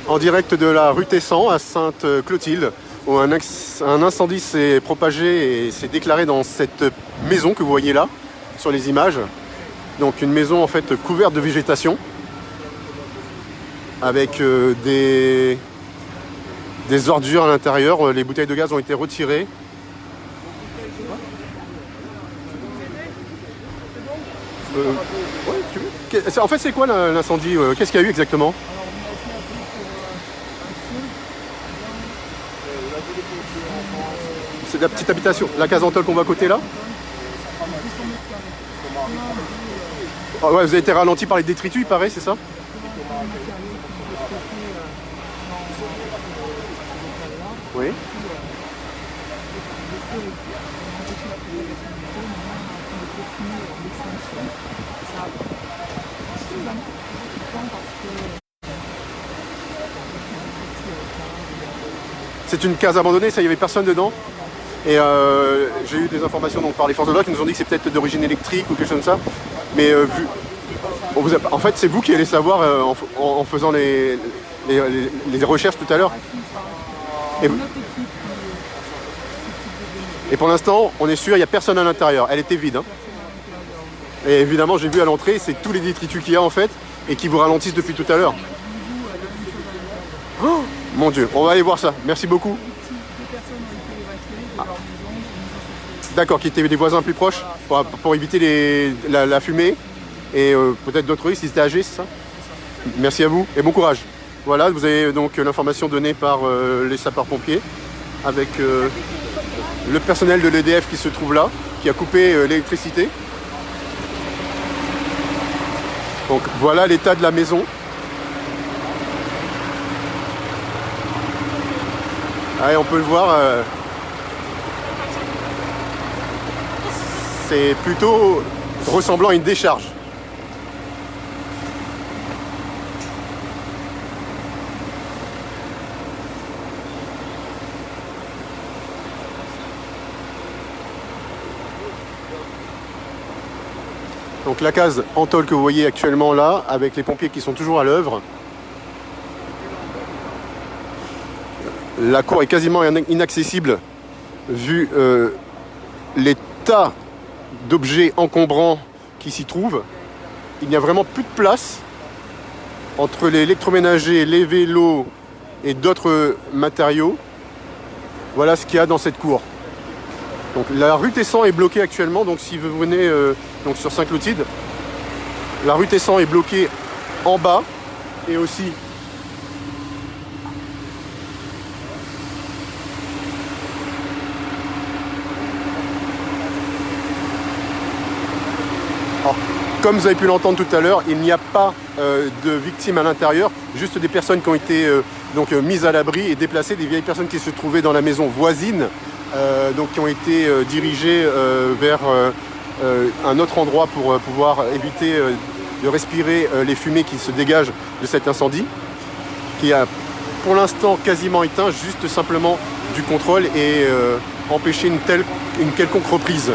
en direct de la rue Tessan à Sainte-Clotilde, où un incendie s'est propagé et s'est déclaré dans cette maison que vous voyez là, sur les images. Donc une maison en fait couverte de végétation, avec des ordures à l'intérieur. Les bouteilles de gaz ont été retirées. Ouais, en fait, c'est quoi l'incendie? Qu'est-ce qu'il y a eu exactement? C'est la petite habitation, la case Antol qu'on voit à côté là. Ah ouais, vous avez été ralenti par les détritus, il paraît, c'est ça? Oui. C'est une case abandonnée, ça, il n'y avait personne dedans. Et j'ai eu des informations donc, par les forces de l'ordre qui nous ont dit que c'est peut-être d'origine électrique ou quelque chose comme ça. Mais en fait, c'est vous qui allez savoir en faisant les recherches tout à l'heure. Et pour l'instant, on est sûr, il n'y a personne à l'intérieur. Elle était vide. Hein. Et évidemment, j'ai vu à l'entrée, c'est tous les détritus qu'il y a en fait et qui vous ralentissent depuis tout à l'heure. Oh, mon Dieu, on va aller voir ça. Merci beaucoup. Ah. D'accord, qui étaient des voisins plus proches pour éviter la fumée et peut-être d'autres risques, ils étaient âgés, c'est ça? Merci à vous et bon courage. Voilà, vous avez donc l'information donnée par les sapeurs-pompiers avec le personnel de l'EDF qui se trouve là, qui a coupé l'électricité. Donc voilà l'état de la maison. Allez, on peut le voir. C'est plutôt ressemblant à une décharge. Donc la case Antol que vous voyez actuellement là, avec les pompiers qui sont toujours à l'œuvre. La cour est quasiment inaccessible vu les tas d'objets encombrants qui s'y trouvent. Il n'y a vraiment plus de place entre l'électroménager, les vélos et d'autres matériaux. Voilà ce qu'il y a dans cette cour. Donc la rue Tessan est bloquée actuellement, donc si vous venez donc sur Sainte-Clotilde, la rue Tessan est bloquée en bas et aussi alors, comme vous avez pu l'entendre tout à l'heure, il n'y a pas de victimes à l'intérieur, juste des personnes qui ont été mises à l'abri et déplacées, des vieilles personnes qui se trouvaient dans la maison voisine, donc qui ont été dirigées vers un autre endroit pour pouvoir éviter de respirer les fumées qui se dégagent de cet incendie, qui a pour l'instant quasiment éteint, juste simplement du contrôle et empêcher une quelconque reprise.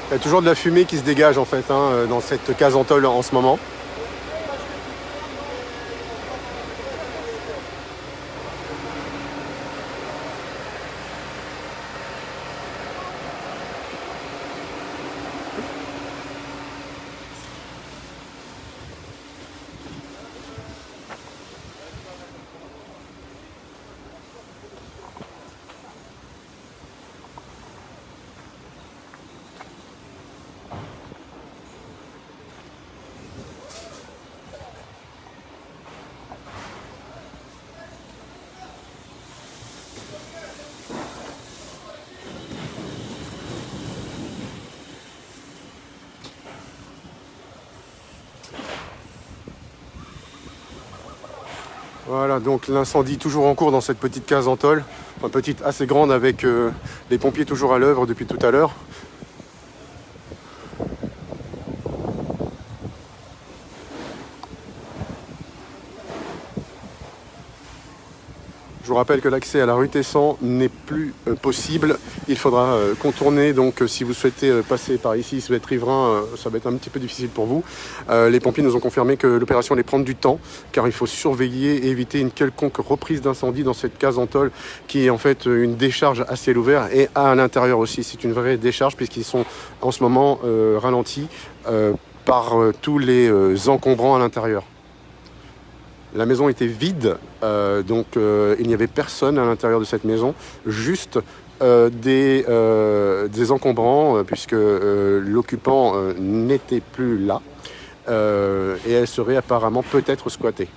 Il y a toujours de la fumée qui se dégage en fait dans cette case Antol en ce moment. Voilà, donc l'incendie toujours en cours dans cette petite case en tôle. Enfin, petite, assez grande, avec les pompiers toujours à l'œuvre depuis tout à l'heure. Je vous rappelle que l'accès à la rue Tessan n'est plus possible. Il faudra contourner, donc si vous souhaitez passer par ici, si vous êtes riverain, ça va être un petit peu difficile pour vous. Les pompiers nous ont confirmé que l'opération allait prendre du temps, car il faut surveiller et éviter une quelconque reprise d'incendie dans cette case en tôle, qui est en fait une décharge à ciel ouvert, et à l'intérieur aussi. C'est une vraie décharge, puisqu'ils sont en ce moment ralentis par tous les encombrants à l'intérieur. La maison était vide, donc il n'y avait personne à l'intérieur de cette maison, juste des encombrants, puisque l'occupant n'était plus là, et elle serait apparemment peut-être squattée.